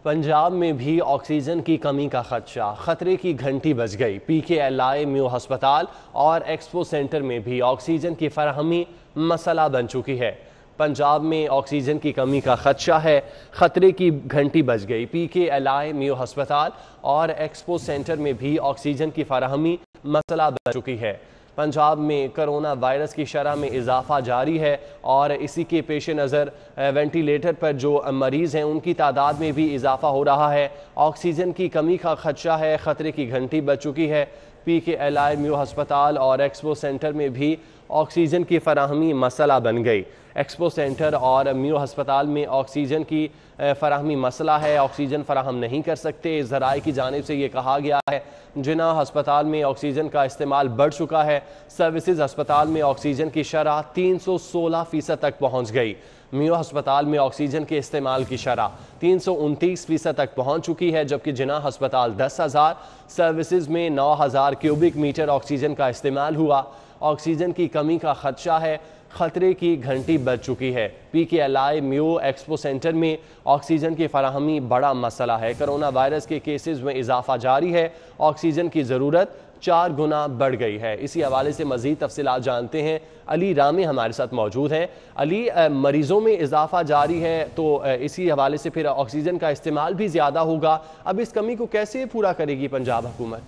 पंजाब में भी ऑक्सीजन की कमी का खदशा, खतरे की घंटी बज गई। PKLI म्यू अस्पताल और एक्सपो सेंटर में भी ऑक्सीजन की फराहमी मसला बन चुकी है। पंजाब में ऑक्सीजन की कमी का खदशा है, खतरे की घंटी बज गई। PKLI म्यू अस्पताल और एक्सपो सेंटर में भी ऑक्सीजन की फराहमी मसला बन चुकी है। पंजाब में कोरोना वायरस की शरह में इजाफा जारी है और इसी के पेश नज़र वेंटिलेटर पर जो मरीज़ हैं उनकी तादाद में भी इजाफा हो रहा है। ऑक्सीजन की कमी का खदशा है, ख़तरे की घंटी बज चुकी है। PKLI म्यू अस्पताल और एक्सपो सेंटर में भी ऑक्सीजन की फराहमी मसला बन गई। एक्सपो सेंटर और म्यू अस्पताल में ऑक्सीजन की फराहमी मसला है, ऑक्सीजन फराहम नहीं कर सकते। ज़राए की जानिब से ये कहा गया है। जिना अस्पताल में ऑक्सीजन का इस्तेमाल बढ़ चुका है। सर्विसेज अस्पताल में ऑक्सीजन की शरह 316% तक पहुँच गई। म्यू अस्पताल में ऑक्सीजन के इस्तेमाल की शरह 329% तक पहुँच चुकी है, जबकि जिना अस्पताल 10,000, सर्विसेज में 9,000 क्यूबिक मीटर ऑक्सीजन का इस्तेमाल हुआ। ऑक्सीजन की कमी का खदशा है, खतरे की घंटी बज चुकी है। PKLI म्यू एक्सपो सेंटर में ऑक्सीजन की फराहमी बड़ा मसला है। कोरोना वायरस के केसेस में इजाफा जारी है, ऑक्सीजन की ज़रूरत 4 गुना बढ़ गई है। इसी हवाले से मज़ीद तफसीलात जानते हैं। अली रामी हमारे साथ मौजूद हैं। अली, मरीज़ों में इजाफा जारी है तो इसी हवाले से फिर ऑक्सीजन का इस्तेमाल भी ज़्यादा होगा। अब इस कमी को कैसे पूरा करेगी पंजाब हुकूमत?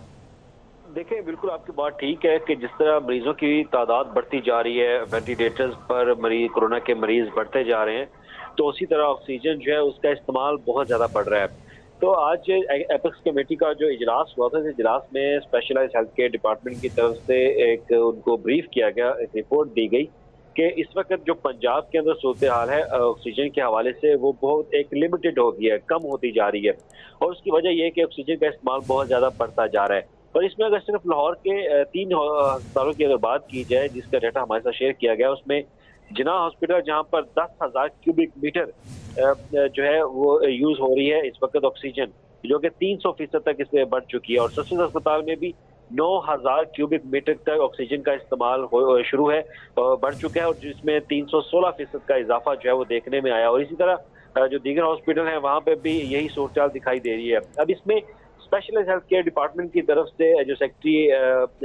देखिए, बिल्कुल आपकी बात ठीक है कि जिस तरह मरीजों की तादाद बढ़ती जा रही है, वेंटिलेटर्स पर मरीज, कोरोना के मरीज बढ़ते जा रहे हैं, तो उसी तरह ऑक्सीजन जो है उसका इस्तेमाल बहुत ज़्यादा बढ़ रहा है। तो आज एपेक्स कमेटी का जो इजलास हुआ था, इस इजलास में स्पेशलाइज्ड हेल्थ केयर डिपार्टमेंट की तरफ से एक उनको ब्रीफ किया गया, एक रिपोर्ट दी गई कि इस वक्त जो पंजाब के अंदर सूरत हाल है ऑक्सीजन के हवाले से, वो बहुत एक लिमिटेड हो गई है, कम होती जा रही है। और उसकी वजह यह है कि ऑक्सीजन का इस्तेमाल बहुत ज़्यादा बढ़ता जा रहा है। और इसमें अगर सिर्फ लाहौर के 3 अस्पतालों की अगर बात की जाए जिसका डाटा हमारे साथ शेयर किया गया, उसमें जिना हॉस्पिटल जहां पर 10,000 क्यूबिक मीटर जो है वो यूज हो रही है इस वक्त ऑक्सीजन, जो कि 300% तक इसमें बढ़ चुकी है। और सचिन अस्पताल में भी 9,000 क्यूबिक मीटर तक ऑक्सीजन का इस्तेमाल शुरू है, बढ़ चुका है, और जिसमें 316% का इजाफा जो है वो देखने में आया। और इसी तरह जो दीगर हॉस्पिटल है वहां पे भी यही सूरत दिखाई दे रही है। अब इसमें स्पेशलाइज्ड हेल्थ केयर डिपार्टमेंट की तरफ से जो सेक्रेटरी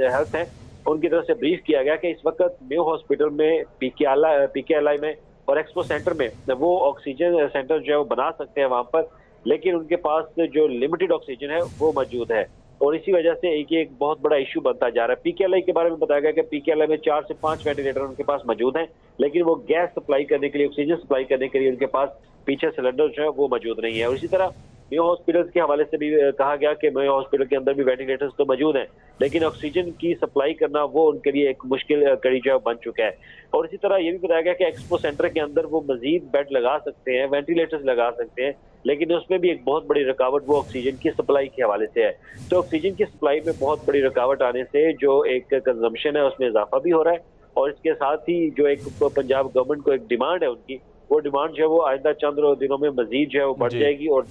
हेल्थ है उनकी तरफ से ब्रीफ किया गया कि इस वक्त म्यू हॉस्पिटल में, PKLI में और एक्सपो सेंटर में वो ऑक्सीजन सेंटर जो है वो बना सकते हैं वहां पर, लेकिन उनके पास जो लिमिटेड ऑक्सीजन है वो मौजूद है। और इसी वजह से एक बहुत बड़ा इशू बनता जा रहा है। PKLI के बारे में बताया गया कि PKLI में 4 से 5 वेंटिलेटर उनके पास मौजूद हैं, लेकिन वो गैस सप्लाई करने के लिए, ऑक्सीजन सप्लाई करने के लिए उनके पास पीछे सिलेंडर जो है वो मौजूद नहीं है। और इसी तरह म्यू हॉस्पिटल्स के हवाले से भी कहा गया कि म्यू हॉस्पिटल के अंदर भी वेंटिलेटर्स तो मौजूद हैं, लेकिन ऑक्सीजन की सप्लाई करना वो उनके लिए एक मुश्किल कड़ी जो बन चुका है। और इसी तरह ये भी बताया गया कि एक्सपो सेंटर के अंदर वो मजीद बेड लगा सकते हैं, वेंटिलेटर्स लगा सकते हैं, लेकिन उसमें भी एक बहुत बड़ी रुकावट वो ऑक्सीजन की सप्लाई के हवाले से है। तो ऑक्सीजन की सप्लाई में बहुत बड़ी रुकावट आने से जो एक कंजम्पशन है उसमें इजाफा भी हो रहा है। और इसके साथ ही जो एक पंजाब गवर्नमेंट को एक डिमांड है उनकी, वो डिमांड जो है वो आइंदा चंद दिनों में मजीद जो है वो बढ़ जाएगी और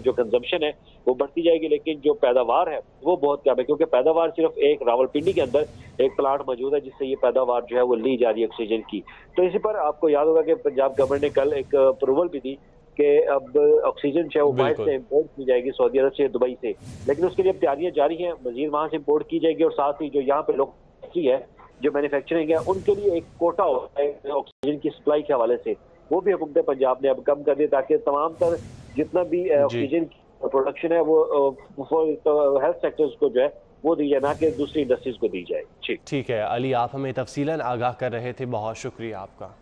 जो कंजम्पशन है वो बढ़ती जाएगी, लेकिन जो पैदावार है वो बहुत कम है, क्योंकि पैदावार सिर्फ एक रावलपिंडी के अंदर एक प्लांट मौजूद है जिससे ये पैदावार जो है वो ली जा रही है ऑक्सीजन की। तो इसी पर आपको याद होगा कि पंजाब गवर्नमेंट ने कल एक अप्रूवल भी दी कि अब ऑक्सीजन जो है वो बाहर से इम्पोर्ट की जाएगी, सऊदी अरब से, दुबई से, लेकिन उसके लिए तैयारियां जारी हैं, मजीद वहां से इम्पोर्ट की जाएगी। और साथ ही जो यहाँ पे लोग है, जो मैन्युफैक्चरिंग है, उनके लिए एक कोटा होता है ऑक्सीजन की सप्लाई के हवाले से, वो भी हुकूमत पंजाब ने अब कम कर दिया, ताकि तमाम तर जितना भी ऑक्सीजन की प्रोडक्शन है वो हेल्थ सेक्टर्स को जो है वो दी जाए, ना कि दूसरी इंडस्ट्रीज को दी जाए। ठीक है अली, आप हमें तफसीलन आगाह कर रहे थे, बहुत शुक्रिया आपका।